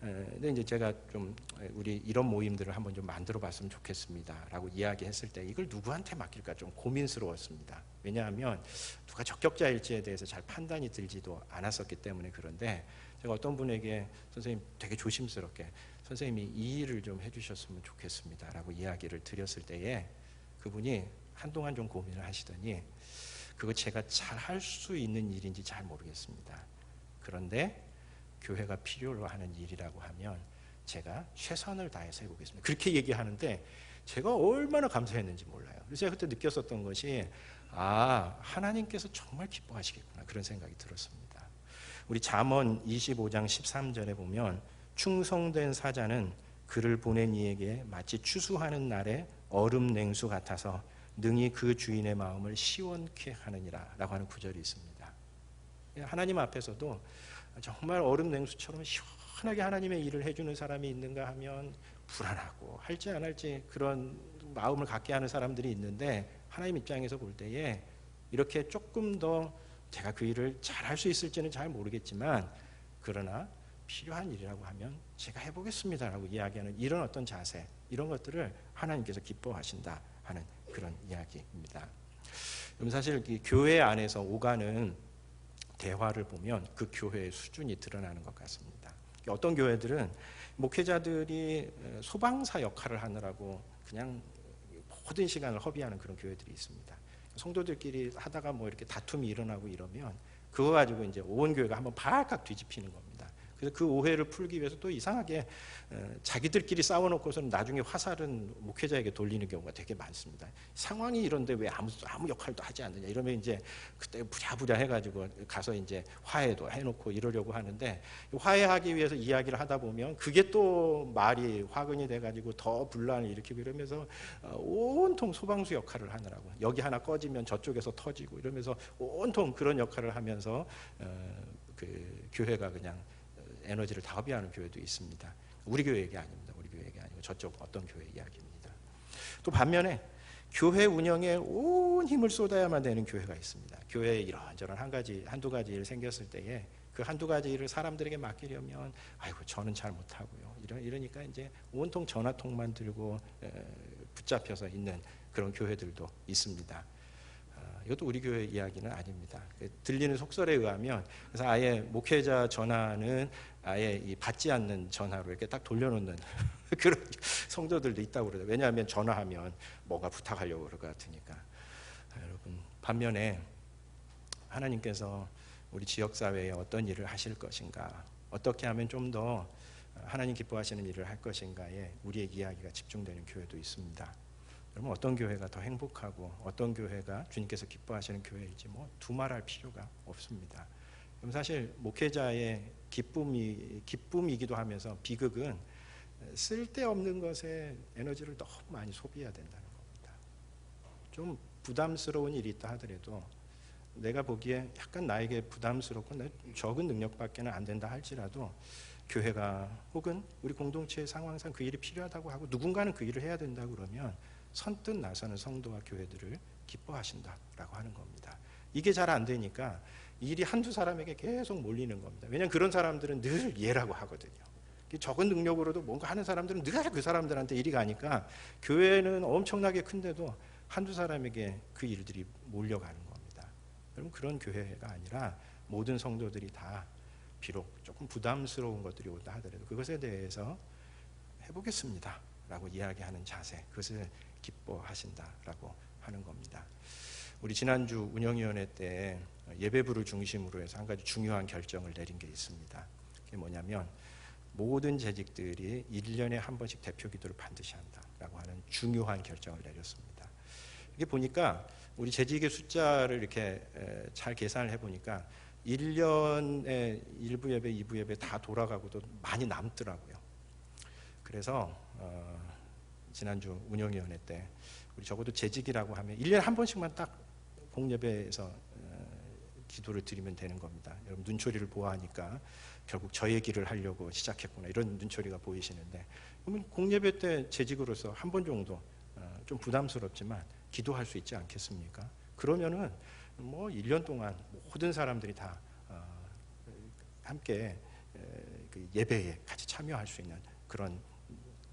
근데 이제 제가 좀 우리 이런 모임들을 한번 좀 만들어 봤으면 좋겠습니다라고 이야기했을 때 이걸 누구한테 맡길까 좀 고민스러웠습니다. 왜냐하면 누가 적격자일지에 대해서 잘 판단이 들지도 않았었기 때문에. 그런데 제가 어떤 분에게 선생님 되게 조심스럽게 선생님이 이 일을 좀 해주셨으면 좋겠습니다라고 이야기를 드렸을 때에 그분이 한동안 좀 고민을 하시더니 그거 제가 잘 할 수 있는 일인지 잘 모르겠습니다. 그런데 교회가 필요로 하는 일이라고 하면 제가 최선을 다해서 해보겠습니다. 그렇게 얘기하는데 제가 얼마나 감사했는지 몰라요. 그래서 제가 그때 느꼈었던 것이 하나님께서 정말 기뻐하시겠구나 그런 생각이 들었습니다. 우리 잠언 25장 13절에 보면 충성된 사자는 그를 보낸 이에게 마치 추수하는 날에 얼음 냉수 같아서 능히 그 주인의 마음을 시원케 하느니라 라고 하는 구절이 있습니다. 하나님 앞에서도 정말 얼음 냉수처럼 시원하게 하나님의 일을 해주는 사람이 있는가 하면 불안하고 할지 안 할지 그런 마음을 갖게 하는 사람들이 있는데, 하나님 입장에서 볼 때에 이렇게 조금 더 제가 그 일을 잘 할 수 있을지는 잘 모르겠지만 그러나 필요한 일이라고 하면 제가 해보겠습니다라고 이야기하는 이런 어떤 자세, 이런 것들을 하나님께서 기뻐하신다 하는 그런 이야기입니다. 그럼 사실 이 교회 안에서 오가는 대화를 보면 그 교회의 수준이 드러나는 것 같습니다. 어떤 교회들은 목회자들이 소방사 역할을 하느라고 그냥 모든 시간을 허비하는 그런 교회들이 있습니다. 성도들끼리 하다가 뭐 이렇게 다툼이 일어나고 이러면 그거 가지고 이제 온 교회가 한번 발칵 뒤집히는 겁니다. 그래서 그 오해를 풀기 위해서 또 이상하게 자기들끼리 싸워놓고서는 나중에 화살은 목회자에게 돌리는 경우가 되게 많습니다. 상황이 이런데 왜 아무 역할도 하지 않느냐 이러면 이제 그때 부랴부랴 해가지고 가서 이제 화해도 해놓고 이러려고 하는데, 화해하기 위해서 이야기를 하다 보면 그게 또 말이 화근이 돼가지고 더 분란을 일으키고 이러면서 온통 소방수 역할을 하느라고, 여기 하나 꺼지면 저쪽에서 터지고 이러면서 온통 그런 역할을 하면서 그 교회가 그냥 에너지를 다 허비하는 교회도 있습니다. 우리 교회 얘기 아닙니다. 우리 교회 얘기 아니고 저쪽 어떤 교회 이야기입니다. 또 반면에 교회 운영에 온 힘을 쏟아야만 되는 교회가 있습니다. 교회에 이런저런 한두 가지 일 생겼을 때에 그 한두 가지 일을 사람들에게 맡기려면 아이고 저는 잘 못하고요. 이러니까 이제 온통 전화통만 들고 붙잡혀서 있는 그런 교회들도 있습니다. 이것도 우리 교회 이야기는 아닙니다. 들리는 속설에 의하면 그래서 아예 목회자 전화는 아예 이 받지 않는 전화로 이렇게 딱 돌려놓는 그런 성도들도 있다고 그러죠. 왜냐하면 전화하면 뭔가 부탁하려고 그럴 것 같으니까. 여러분, 반면에 하나님께서 우리 지역사회에 어떤 일을 하실 것인가, 어떻게 하면 좀 더 하나님 기뻐하시는 일을 할 것인가에 우리의 이야기가 집중되는 교회도 있습니다. 여러분, 어떤 교회가 더 행복하고 어떤 교회가 주님께서 기뻐하시는 교회일지 뭐 두말할 필요가 없습니다. 그럼 사실 목회자의 기쁨이기도 하면서 비극은 쓸데없는 것에 에너지를 너무 많이 소비해야 된다는 겁니다. 좀 부담스러운 일이 있다 하더라도 내가 보기에 약간 나에게 부담스럽고 적은 능력밖에는 안 된다 할지라도 교회가 혹은 우리 공동체의 상황상 그 일이 필요하다고 하고 누군가는 그 일을 해야 된다고 그러면 선뜻 나서는 성도와 교회들을 기뻐하신다라고 하는 겁니다. 이게 잘 안 되니까 일이 한두 사람에게 계속 몰리는 겁니다. 왜냐하면 그런 사람들은 늘 예라고 하거든요. 적은 능력으로도 뭔가 하는 사람들은 늘 그 사람들한테 일이 가니까 교회는 엄청나게 큰데도 한두 사람에게 그 일들이 몰려가는 겁니다. 여러분, 그런 교회가 아니라 모든 성도들이 다 비록 조금 부담스러운 것들이 온다 하더라도 그것에 대해서 해보겠습니다 라고 이야기하는 자세, 그것을 기뻐하신다라고 하는 겁니다. 우리 지난주 운영위원회 때 예배부를 중심으로 해서 한 가지 중요한 결정을 내린 게 있습니다. 그게 뭐냐면 모든 재직들이 1년에 한 번씩 대표 기도를 반드시 한다라고 하는 중요한 결정을 내렸습니다. 이게 보니까 우리 재직의 숫자를 이렇게 잘 계산을 해보니까 1년에 1부 예배, 2부 예배 다 돌아가고도 많이 남더라고요. 그래서 지난주 운영위원회 때 우리 적어도 재직이라고 하면 1년에 한 번씩만 딱 공예배에서 기도를 드리면 되는 겁니다. 여러분, 눈초리를 보아하니까 결국 저 얘기를 하려고 시작했구나 이런 눈초리가 보이시는데, 그러면 공예배 때 재직으로서 한 번 정도 좀 부담스럽지만 기도할 수 있지 않겠습니까? 그러면은 뭐 1년 동안 모든 사람들이 다 함께 그 예배에 같이 참여할 수 있는 그런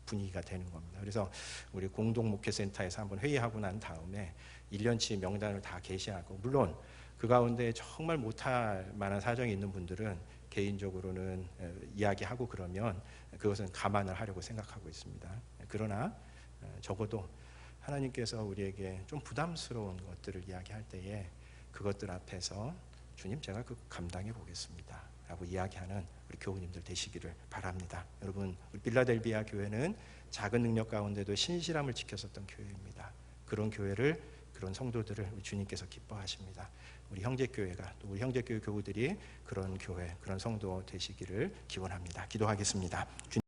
분위기가 되는 겁니다. 그래서 우리 공동목회센터에서 한번 회의하고 난 다음에 1년치 명단을 다 게시하고, 물론 그 가운데 정말 못할 만한 사정이 있는 분들은 개인적으로는 이야기하고 그러면 그것은 감안을 하려고 생각하고 있습니다. 그러나 적어도 하나님께서 우리에게 좀 부담스러운 것들을 이야기할 때에 그것들 앞에서 주님, 제가 그 감당해 보겠습니다 라고 이야기하는 우리 교우님들 되시기를 바랍니다. 여러분, 우리 빌라델비아 교회는 작은 능력 가운데도 신실함을 지켰었던 교회입니다. 그런 교회를, 그런 성도들을 우리 주님께서 기뻐하십니다. 우리 형제교회가, 또 우리 형제교회 교우들이 그런 교회, 그런 성도 되시기를 기원합니다. 기도하겠습니다.